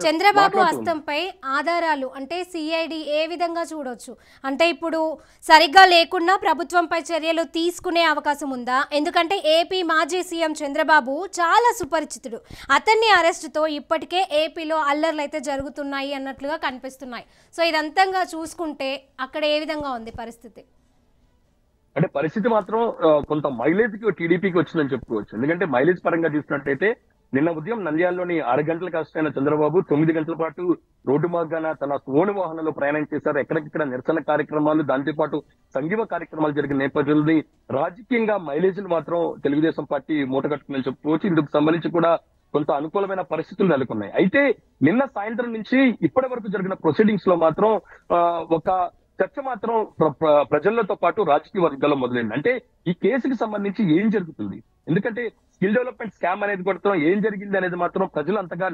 చంద్రబాబు హస్తంపై ఆధారాలు అంటే సిఐడి ఏ విధంగా చూడొచ్చు? అంటే ఇప్పుడు సరిగ్గా లేకుండా ప్రభుత్వంపై చర్యలు తీసుకునే అవకాశం ఉందా? ఎందుకంటే ఏపీ మాజీ సీఎం చంద్రబాబు చాలా సుపరిచితుడు. అతన్ని అరెస్టుతో ఇప్పటికే ఏపీలో అల్లర్లు అయితే జరుగుతున్నాయి అన్నట్లుగా కనిపిస్తున్నాయి. సో ఇదంతంగా చూసుకుంటే అక్కడ ఏ విధంగా ఉంది పరిస్థితి? అంటే పరిస్థితి మాత్రం కొంత మైలేజ్ కి టీడీపీకి వచ్చిందని చెప్పుకోవచ్చు. ఎందుకంటే మైలేజ్ పరంగా చూసినట్టయితే నిన్న ఉదయం నంద్యాలలోని 6 గంటలకు అరెస్టైన చంద్రబాబు 9 గంటల పాటు రోడ్డు మార్గాన తన ఓన్ వాహనంలో ప్రయాణం చేశారు. ఎక్కడిక్కడ నిరసన కార్యక్రమాలు, దాంతో పాటు సంఘీవ కార్యక్రమాలు జరిగిన నేపథ్యంలో రాజకీయంగా మైలేజ్ మాత్రం తెలుగుదేశం పార్టీ మూటగట్టుకుందని చెప్పుకోవచ్చు. ఇందుకు సంబంధించి కూడా కొంత అనుకూలమైన పరిస్థితులు నెలకొన్నాయి. అయితే నిన్న సాయంత్రం నుంచి ఇప్పటి వరకు జరిగిన ప్రొసీడింగ్స్ లో మాత్రం ఒక చర్చ మాత్రం ప్రజలతో పాటు రాజకీయ వర్గాల్లో మొదలైంది. అంటే ఈ కేసుకి సంబంధించి ఏం జరుగుతుంది, ఎందుకంటే స్కిల్ డెవలప్మెంట్ స్కామ్ అనేది కూడా ఏం జరిగింది అనేది మాత్రం ప్రజలు అంతగా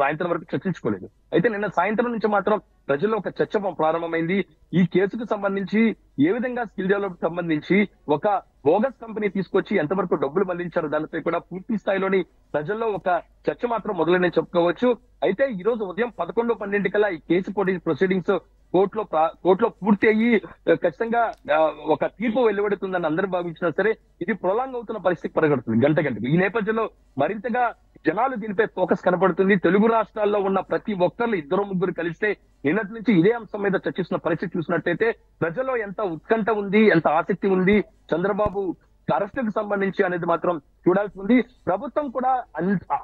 సాయంత్రం వరకు చర్చించుకోలేదు. అయితే నిన్న సాయంత్రం నుంచి మాత్రం ప్రజల్లో ఒక చర్చ ప్రారంభమైంది. ఈ కేసుకు సంబంధించి ఏ విధంగా స్కిల్ డెవలప్మెంట్ సంబంధించి ఒక బోగస్ కంపెనీ తీసుకొచ్చి ఎంతవరకు డబ్బులు మళ్లించారు దానిపై కూడా పూర్తి స్థాయిలోని ప్రజల్లో ఒక చర్చ మాత్రం మొదలైన చెప్పుకోవచ్చు. అయితే ఈ రోజు ఉదయం 11-12 కల్లా ఈ కేసు ప్రొసీడింగ్స్ కోర్టులో పూర్తి అయ్యి ఖచ్చితంగా ఒక తీర్పు వెలువడుతుందని అందరూ భావించినా సరే ఇది ప్రొలాంగ్ అవుతున్న పరిస్థితి పరిగెడుతుంది గంటకు. ఈ నేపథ్యంలో మరింతగా జనాలు దీనిపై ఫోకస్ కనబడుతుంది. తెలుగు రాష్ట్రాల్లో ఉన్న ప్రతి ఒక్కరు 2-3 కలిస్తే నిన్నటి నుంచి ఇదే అంశం మీద చర్చిస్తున్న పరిస్థితి చూసినట్టయితే ప్రజల్లో ఎంత ఉత్కంఠ ఉంది, ఎంత ఆసక్తి ఉంది, చంద్రబాబు అరెస్టుకు సంబంధించి అనేది మాత్రం చూడాల్సి ఉంది. ప్రభుత్వం కూడా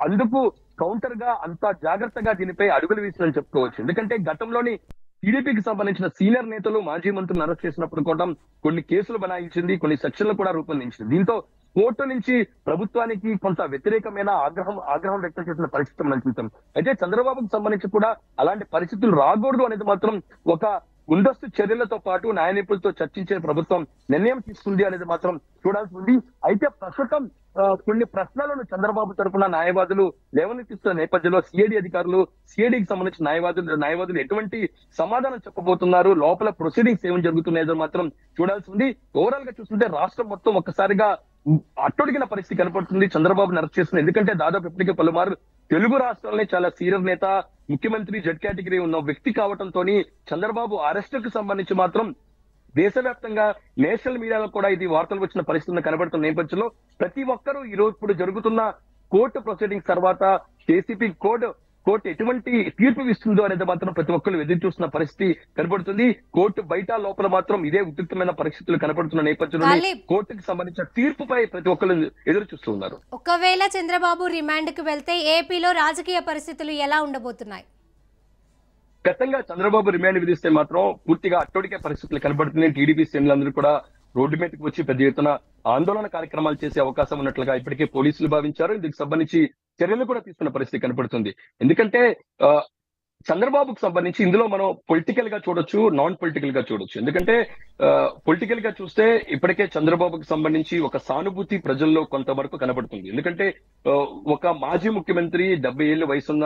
అందుకు కౌంటర్ గా అంత జాగ్రత్తగా దీనిపై అడుగులు వేసిందని చెప్పుకోవచ్చు. ఎందుకంటే గతంలోని టీడీపీకి సంబంధించిన సీనియర్ నేతలు మాజీ మంత్రులను అరెస్ట్ చేసినప్పుడు కూడా కొన్ని కేసులు బనాయించింది, కొన్ని సెక్షన్లు కూడా రూపొందించింది. దీంతో కోర్టు నుంచి ప్రభుత్వానికి కొంత వ్యతిరేకమైన ఆగ్రహం వ్యక్తం చేసిన పరిస్థితి మనం చూస్తాం. అయితే చంద్రబాబుకు సంబంధించి కూడా అలాంటి పరిస్థితులు రాకూడదు అనేది మాత్రం ఒక ముందస్తు చర్యలతో పాటు న్యాయ నిపుణులతో చర్చించే ప్రభుత్వం నిర్ణయం తీసుకుంది అనేది మాత్రం చూడాల్సి ఉంది. అయితే ప్రస్తుతం కొన్ని ప్రశ్నలను చంద్రబాబు తరఫున న్యాయవాదులు లేవనెత్తిస్తున్న నేపథ్యంలో సిఐడి అధికారులు, సిఐడికి సంబంధించిన న్యాయవాదులు ఎటువంటి సమాధానం చెప్పబోతున్నారు, లోపల ప్రొసీడింగ్స్ ఏం జరుగుతున్నాయో మాత్రం చూడాల్సి ఉంది. ఓవరాల్ గా చూస్తుంటే రాష్ట్రం మొత్తం ఒక్కసారిగా అట్టొడిగిన పరిస్థితి కనపడుతుంది చంద్రబాబుని అరెస్ట్ చేస్తుంది. ఎందుకంటే దాదాపు ఇప్పటికే పలుమారు తెలుగు రాష్ట్రాలనే చాలా సీనియర్ నేత, ముఖ్యమంత్రి, జడ్ కేటగిరీ ఉన్న వ్యక్తి కావడంతో చంద్రబాబు అరెస్టుకు సంబంధించి మాత్రం దేశవ్యాప్తంగా నేషనల్ మీడియాలో కూడా ఇది వార్తలు వచ్చిన పరిస్థితులు కనబడుతున్న నేపథ్యంలో ప్రతి ఒక్కరూ ఈ రోజు ఇప్పుడు జరుగుతున్న కోర్టు ప్రొసీడింగ్స్ తర్వాత ఏసీపీ కోర్టు ఎటువంటి తీర్పు ఇస్తుందో అనేది మాత్రం ప్రతి ఒక్కరు ఎదురు చూస్తున్న పరిస్థితి కనబడుతుంది. కోర్టు బయట లోపల మాత్రం ఇదే ఉద్రిక్తమైన పరిస్థితులు కనబడుతున్న నేపథ్యంలో కోర్టుకు సంబంధించిన తీర్పుపై ప్రతి ఒక్కరు ఎదురు చూస్తూ ఉన్నారు. ఒకవేళ చంద్రబాబు రిమాండ్ కు వెళ్తే ఏపీలో రాజకీయ పరిస్థితులు ఎలా ఉండబోతున్నాయి? గతంగా చంద్రబాబు రిమాండ్ విధిస్తే మాత్రం పూర్తిగా అట్టడికే పరిస్థితులు కనబడుతున్నాయి. టీడీపీ శ్రేణులందరూ కూడా రోడ్డు మీదకి వచ్చి పెద్ద ఎత్తున ఆందోళన కార్యక్రమాలు చేసే అవకాశం ఉన్నట్లుగా ఇప్పటికే పోలీసులు భావించారు. ఇందుకు సంబంధించి చర్యలు కూడా తీసుకున్న పరిస్థితి కనపడుతుంది. ఎందుకంటే చంద్రబాబుకు సంబంధించి ఇందులో మనం పొలిటికల్ గా చూడొచ్చు, నాన్ పొలిటికల్ గా చూడొచ్చు. ఎందుకంటే పొలిటికల్ గా చూస్తే ఇప్పటికే చంద్రబాబుకు సంబంధించి ఒక సానుభూతి ప్రజల్లో కొంతవరకు కనబడుతుంది. ఎందుకంటే ఒక మాజీ ముఖ్యమంత్రి 70 ఏళ్ల వయసున్న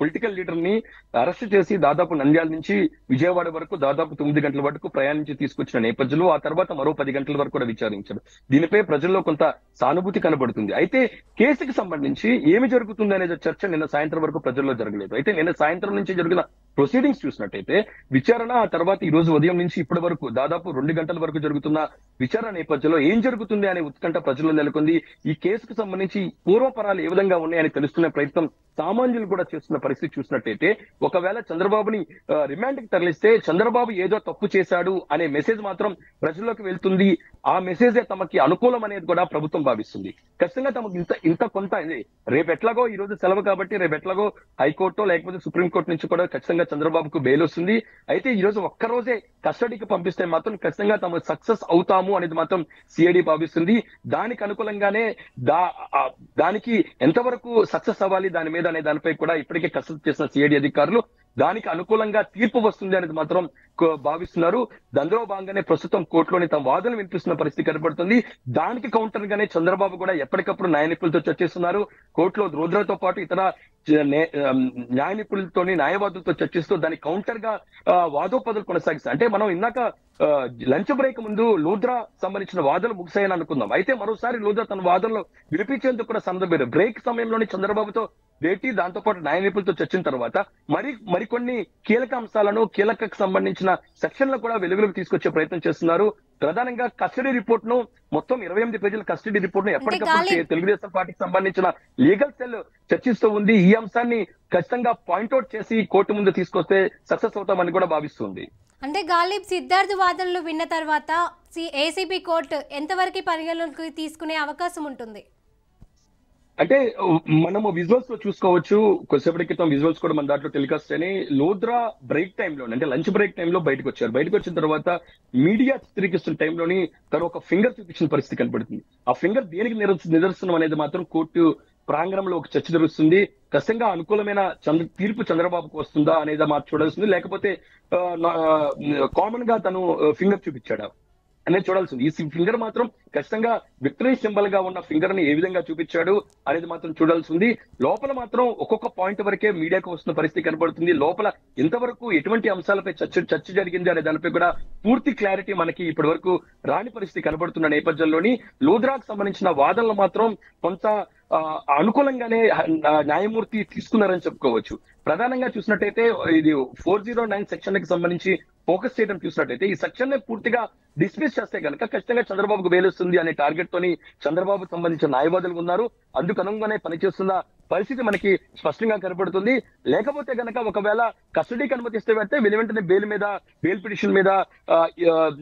పొలిటికల్ లీడర్ ని అరెస్ట్ చేసి దాదాపు నంద్యాల నుంచి విజయవాడ వరకు దాదాపు 9 గంటల వరకు ప్రయాణించి తీసుకొచ్చిన నేపథ్యంలో ఆ తర్వాత మరో 10 గంటల వరకు కూడా విచారించారు. దీనిపై ప్రజల్లో కొంత సానుభూతి కనబడుతుంది. అయితే కేసుకి సంబంధించి ఏమి జరుగుతుంది అనేది చర్చ నిన్న సాయంత్రం వరకు ప్రజల్లో జరగలేదు. అయితే నిన్న సాయంత్రం నుంచి జరిగిన ప్రొసీడింగ్స్ చూసినట్టయితే విచారణ, ఆ తర్వాత ఈ రోజు ఉదయం నుంచి ఇప్పటి వరకు దాదాపు 2 గంటల వరకు జరుగుతున్న విచారణ నేపథ్యంలో ఏం జరుగుతుంది అనే ఉత్కంఠ ప్రజల్లో నెలకొంది. ఈ కేసుకు సంబంధించి పూర్వపరాలు ఏ విధంగా ఉన్నాయని తెలుసుకునే ప్రయత్నం సామాన్యులు కూడా చేస్తున్న పరిస్థితి చూసినట్టయితే ఒకవేళ చంద్రబాబుని రిమాండ్ కి తరలిస్తే చంద్రబాబు ఏదో తప్పు చేశాడు అనే మెసేజ్ మాత్రం ప్రజల్లోకి వెళ్తుంది. ఆ మెసేజే తమకి అనుకూలం అనేది కూడా ప్రభుత్వం భావిస్తుంది. ఖచ్చితంగా తమకు ఇంత కొంత రేపెట్లాగో ఈ రోజు సెలవు కాబట్టి రేపెట్లాగో హైకోర్టు లేకపోతే సుప్రీంకోర్టు నుంచి కూడా ఖచ్చితంగా చంద్రబాబుకు బెయిల్ వస్తుంది. అయితే ఈ రోజు ఒక్కరోజే కస్టడీకి పంపిస్తే మాత్రం ఖచ్చితంగా తమ సక్సెస్ అవుతాము అనేది మాత్రం సిఐడి భావిస్తుంది. దానికి అనుకూలంగానే దానికి ఎంతవరకు సక్సెస్ అవ్వాలి దాని మీద అనే దానిపై కూడా ఇప్పటికే కసరత్తు చేసిన సిఐడి అధికారులు దానికి అనుకూలంగా తీర్పు వస్తుంది అనేది మాత్రం భావిస్తున్నారు. అందులో భాగంగానే ప్రస్తుతం కోర్టులోని తమ వాదనలు వినిపిస్తున్న పరిస్థితి కనబడుతుంది. దానికి కౌంటర్ గానే చంద్రబాబు కూడా ఎప్పటికప్పుడు న్యాయ నిపుణులతో చర్చిస్తున్నారు. కోర్టులో రుద్రతో పాటు ఇతర న్యాయ నిపుణులతోని న్యాయవాదులతో చర్చిస్తూ దానికి కౌంటర్ గా వాదోపదులు కొనసాగిస్తారు. అంటే మనం ఇందాక లంచ్ బ్రేక్ ముందు లూద్రా సంబంధించిన వాదనలు ముగిసాయని అనుకుందాం. అయితే మరోసారి లూద్రా తన వాదనలో వినిపించేందుకు కూడా సందర్భం బ్రేక్ సమయంలోని చంద్రబాబుతో భేటీ, దాంతో పాటు న్యాయ నిపుణులతో చర్చిన తర్వాత మరికొన్ని కీలక అంశాలను, కీలకకు సంబంధించిన సెక్షన్లు కూడా వెలుగులోకి తీసుకొచ్చే ప్రయత్నం చేస్తున్నారు. ప్రధానంగా కస్టడీ రిపోర్ట్ ను మొత్తం 28 పేజీల కస్టడీ రిపోర్ట్ ను ఎప్పటికప్పుడు తెలుగుదేశం పార్టీకి సంబంధించిన లీగల్ సెల్ చర్చిస్తూ ఉంది. ఈ అంశాన్ని ఖచ్చితంగా పాయింట్అవుట్ చేసి కోర్టు ముందు తీసుకొస్తే సక్సెస్ అవుతామని కూడా భావిస్తుంది. అంటే గాలిబ్ సిద్ధార్థ్ వాదనలు విన్న తర్వాత ఏసీబీ కోర్టు ఎంతవరకు పరిగణలోకి తీసుకునే అవకాశం ఉంటుంది? అంటే మనము విజువల్స్ లో చూసుకోవచ్చు. కొద్దిసేపటి క్రితం విజువల్స్ కూడా మన దాంట్లో టెలికాస్ట్ అని లూద్రా బ్రేక్ టైంలో అంటే లంచ్ బ్రేక్ టైంలో బయటకు వచ్చారు. బయటకు వచ్చిన తర్వాత మీడియా చిత్రీకరిస్తున్న టైంలోని తను ఒక ఫింగర్ చూపించిన పరిస్థితి కనబడుతుంది. ఆ ఫింగర్ దేనికి నిదర్శనం అనేది మాత్రం కోర్టు ప్రాంగణంలో ఒక చర్చ జరుగుతుంది. ఖచ్చితంగా అనుకూలమైన తీర్పు చంద్రబాబుకు వస్తుందా అనేది మాకు చూడాల్సింది, లేకపోతే కామన్ గా తను ఫింగర్ చూపించాడా అనేది చూడాల్సింది. ఈ ఫింగర్ మాత్రం ఖచ్చితంగా విక్టరీ సింబల్ గా ఉన్న ఫింగర్ ని ఏ విధంగా చూపించాడు అనేది మాత్రం చూడాల్సి ఉంది. లోపల మాత్రం ఒక్కొక్క పాయింట్ వరకే మీడియాకు వస్తున్న పరిస్థితి కనబడుతుంది. లోపల ఎంతవరకు ఎటువంటి అంశాలపై చర్చ జరిగింది అనే దానిపై కూడా పూర్తి క్లారిటీ మనకి ఇప్పటి వరకు రాని పరిస్థితి కనబడుతున్న నేపథ్యంలోని లూద్రాకు సంబంధించిన వాదనలు మాత్రం కొంత అనుకూలంగానే న్యాయమూర్తి తీసుకున్నారని చెప్పుకోవచ్చు. ప్రధానంగా చూసినట్టయితే ఇది 409 సెక్షన్ కి సంబంధించి ఫోకస్ చేయడం చూసినట్టయితే ఈ సెక్షన్ ని పూర్తిగా డిస్మిస్ చేస్తే కనుక ఖచ్చితంగా చంద్రబాబుకు బెయిల్ వస్తుంది అనే టార్గెట్ తోని చంద్రబాబుకు సంబంధించిన న్యాయవాదులు ఉన్నారు. అందుకు అనుగుణంగానే పనిచేస్తున్న పరిస్థితి మనకి స్పష్టంగా కనబడుతుంది. లేకపోతే గనక ఒకవేళ కస్టడీకి అనుమతిస్తే వెంటనే బెయిల్ పిటిషన్ మీద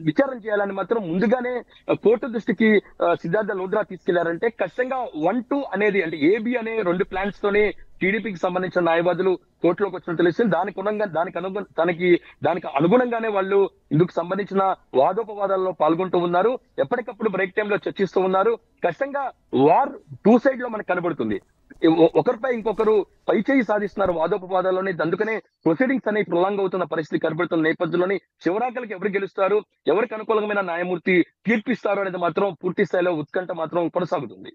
విచారణ చేయాలని మాత్రం ముందుగానే కోర్టు దృష్టికి సిద్ధార్థ లూథ్రా తీసుకెళ్లారంటే ఖచ్చితంగా 1-2 అనేది అంటే ఏబి అనే 2 ప్లాన్స్ తోనే టీడీపీకి సంబంధించిన న్యాయవాదులు కోర్టులోకి వచ్చినట్టు తెలుస్తుంది. దానికి అనుగుణంగానే వాళ్ళు ఇందుకు సంబంధించిన వాదోపవాదాల్లో పాల్గొంటూ ఉన్నారు. ఎప్పటికప్పుడు బ్రేక్ టైమ్ లో చర్చిస్తూ ఉన్నారు. ఖచ్చితంగా వార్ 2 సైడ్ లో మనకు కనబడుతుంది. ఒకరిపై ఇంకొకరు పైచేయి సాధిస్తున్నారు వాదోపవాదాల్లోనే. అందుకనే ప్రొసీడింగ్స్ అనేవి ప్రొలాంగ్ అవుతున్న పరిస్థితి కనబడుతున్న నేపథ్యంలోని చివరాకలికి ఎవరు గెలుస్తారు, ఎవరికి అనుకూలమైన న్యాయమూర్తి తీర్పిస్తారు అనేది మాత్రం పూర్తి స్థాయిలో ఉత్కంఠ మాత్రం కొనసాగుతుంది.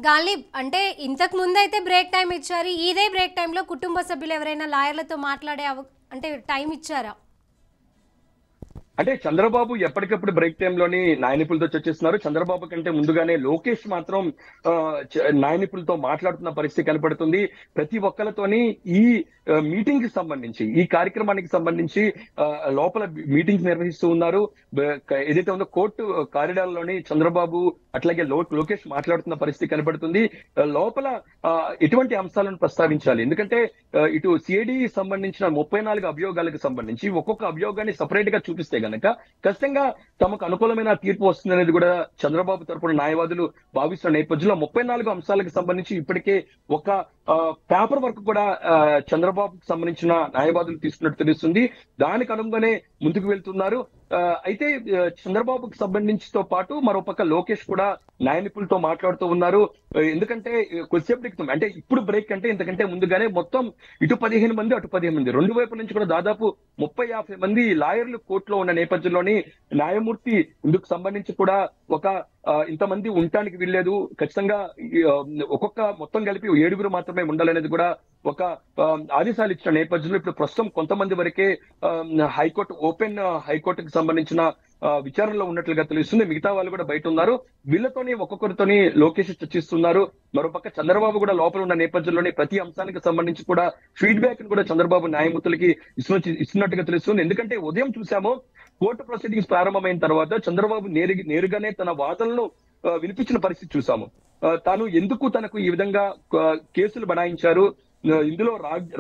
గాలిబ్, అంటే ఇంతకు ముందు అయితే బ్రేక్ టైం ఇచ్చారు, ఇదే బ్రేక్ టైంలో కుటుంబ సభ్యులు ఎవరైనా లాయర్లతో మాట్లాడే అంటే టైం ఇచ్చారా? అంటే చంద్రబాబు ఎప్పటికప్పుడు బ్రేక్ టైమ్ లోని న్యాయ నిపుణులతో చర్చిస్తున్నారు. చంద్రబాబు కంటే ముందుగానే లోకేష్ మాత్రం న్యాయ నిపుణులతో మాట్లాడుతున్న పరిస్థితి కనపడుతుంది. ప్రతి ఒక్కరితోని ఈ మీటింగ్ కి సంబంధించి, ఈ కార్యక్రమానికి సంబంధించి లోపల మీటింగ్స్ నిర్వహిస్తూ ఉన్నారు. ఏదైతే ఉందో కోర్టు కారిడార్ లోని చంద్రబాబు అట్లాగే లోకేష్ మాట్లాడుతున్న పరిస్థితి కనబడుతుంది. లోపల ఎటువంటి అంశాలను ప్రస్తావించాలి, ఎందుకంటే ఇటు సిఐడి సంబంధించిన 34 అభియోగాలకు సంబంధించి ఒక్కొక్క అభియోగాన్ని సపరేట్ గా చూపిస్తే గనక ఖచ్చితంగా తమకు అనుకూలమైన తీర్పు వస్తుందనేది కూడా చంద్రబాబు తరపున న్యాయవాదులు భావిస్తున్న నేపథ్యంలో 34 అంశాలకు సంబంధించి ఇప్పటికే ఒక పేపర్ వర్క్ కూడా చంద్రబాబుకు సంబంధించిన న్యాయవాదులు తీసుకున్నట్టు తెలుస్తుంది. దానికి అనుగుణంగానే ముందుకు వెళ్తున్నారు. అయితే చంద్రబాబుకు సంబంధించితో పాటు మరోపక్క లోకేష్ కూడా న్యాయ నిపుణులతో మాట్లాడుతూ ఉన్నారు. ఎందుకంటే కొద్దిసేపటి క్రితం అంటే ఇప్పుడు బ్రేక్ అంటే ఇంతకంటే ముందుగానే మొత్తం ఇటు 15 మంది అటు 15 మంది రెండు వైపుల నుంచి కూడా దాదాపు 30-50 మంది లాయర్లు కోర్టులో ఉన్న నేపథ్యంలోని న్యాయమూర్తి ఇందుకు సంబంధించి కూడా ఒక ఇంతమంది ఉండటానికి వీల్లేదు, ఖచ్చితంగా ఒక్కొక్క మొత్తం కలిపి 7 మాత్రమే ఉండాలనేది కూడా ఒక ఆదేశాలు ఇచ్చిన నేపథ్యంలో ఇప్పుడు ప్రస్తుతం కొంతమంది వరకే హైకోర్టు ఓపెన్ హైకోర్టుకు సంబంధించిన విచారణలో ఉన్నట్లుగా తెలుస్తుంది. మిగతా వాళ్ళు కూడా బయట ఉన్నారు. వీళ్ళతోని ఒక్కొక్కరితోని లోకేష్ చర్చిస్తున్నారు. మరోపక్క చంద్రబాబు కూడా లోపల ఉన్న నేపథ్యంలోని ప్రతి అంశానికి సంబంధించి కూడా ఫీడ్బ్యాక్ ని కూడా చంద్రబాబు న్యాయమూర్తులకి ఇస్తున్నట్టుగా తెలుస్తుంది. ఎందుకంటే ఉదయం చూసాము కోర్టు ప్రొసీడింగ్స్ ప్రారంభమైన తర్వాత చంద్రబాబు నేరుగానే తన వాదనలను వినిపించిన పరిస్థితి చూసాము. తాను ఎందుకు తనకు ఈ విధంగా కేసులు బనాయించారు, ఇందులో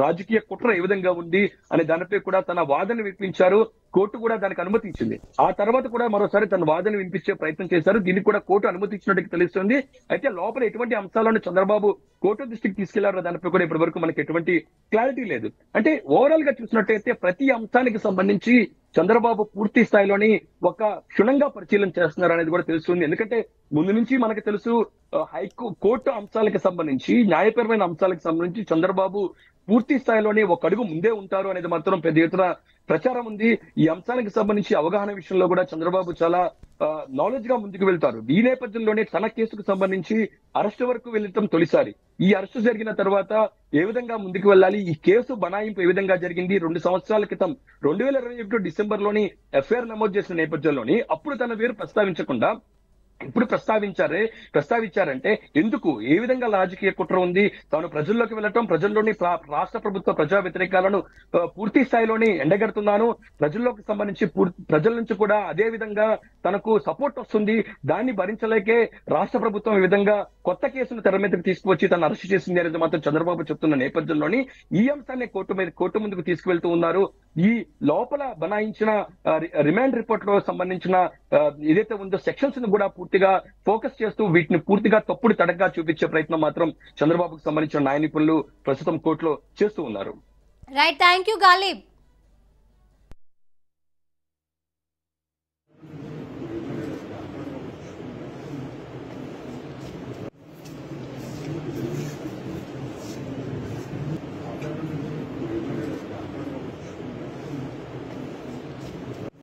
రాజకీయ కుట్ర ఏ విధంగా ఉంది అనే దానిపై కూడా తన వాదన వినిపించారు. కోర్టు కూడా దానికి అనుమతి ఇచ్చింది. ఆ తర్వాత కూడా మరోసారి తన వాదన వినిపించే ప్రయత్నం చేశారు. దీనికి కూడా కోర్టు అనుమతి ఇచ్చినట్టు తెలుస్తుంది. అయితే లోపల ఎటువంటి అంశాలను చంద్రబాబు కోర్టు దృష్టికి తీసుకెళ్లారో దానిపై కూడా ఇప్పటి వరకు మనకి ఎటువంటి క్లారిటీ లేదు. అంటే ఓవరాల్ గా చూసినట్టయితే ప్రతి అంశానికి సంబంధించి చంద్రబాబు పూర్తి స్థాయిలోని ఒక క్షుణ్ణంగా పరిశీలన చేస్తున్నారు అనేది కూడా తెలుస్తుంది. ఎందుకంటే ముందు నుంచి మనకు తెలుసు కోర్టు అంశాలకు సంబంధించి, న్యాయపరమైన అంశాలకు సంబంధించి చంద్రబాబు పూర్తి స్థాయిలోనే ఒక అడుగు ముందే ఉంటారు అనేది మాత్రం పెద్ద ఎత్తున ప్రచారం ఉంది. ఈ అంశానికి సంబంధించి అవగాహన విషయంలో కూడా చంద్రబాబు చాలా నాలెడ్జ్ గా ముందుకు వెళ్తారు. ఈ నేపథ్యంలోనే తన కేసుకు సంబంధించి అరెస్టు వరకు వెళ్ళటం తొలిసారి. ఈ అరెస్టు జరిగిన తర్వాత ఏ విధంగా ముందుకు వెళ్ళాలి, ఈ కేసు బనాయింపు ఏ విధంగా జరిగింది, 2 సంవత్సరాల క్రితం 2021 డిసెంబర్ లోని ఎఫ్ఐఆర్ నమోదు చేసిన నేపథ్యంలోని అప్పుడు తన పేరు ప్రస్తావించకుండా ఇప్పుడు ప్రస్తావించారంటే ఎందుకు, ఏ విధంగా రాజకీయ కుట్ర ఉంది, తాను ప్రజల్లోకి వెళ్ళటం, ప్రజల్లోని రాష్ట్ర ప్రభుత్వ ప్రజా వ్యతిరేకాలను పూర్తి స్థాయిలోని ఎండగడుతున్నాను, ప్రజల్లోకి సంబంధించి ప్రజల నుంచి కూడా అదే విధంగా తనకు సపోర్ట్ వస్తుంది, దాన్ని భరించలేకే రాష్ట్ర ప్రభుత్వం ఈ విధంగా కొత్త కేసును తెర మీదకి తీసుకువచ్చి తను అరెస్ట్ చేసింది అనేది మాత్రం చంద్రబాబు చెప్తున్న నేపథ్యంలోని ఈ అంశాన్ని కోర్టు ముందుకు తీసుకువెళ్తూ ఉన్నారు. ఈ లోపల బనాయించిన రిమాండ్ రిపోర్ట్ లో సంబంధించిన ఏదైతే ఉందో సెక్షన్స్ ను కూడా పూర్తిగా ఫోకస్ చేస్తూ వీటిని పూర్తిగా తప్పుడు తడగా చూపించే ప్రయత్నం మాత్రం చంద్రబాబుకు సంబంధించిన న్యాయ నిపుణులు ప్రస్తుతం కోర్టులో చేస్తూ ఉన్నారు. Right, thank you Ghalib.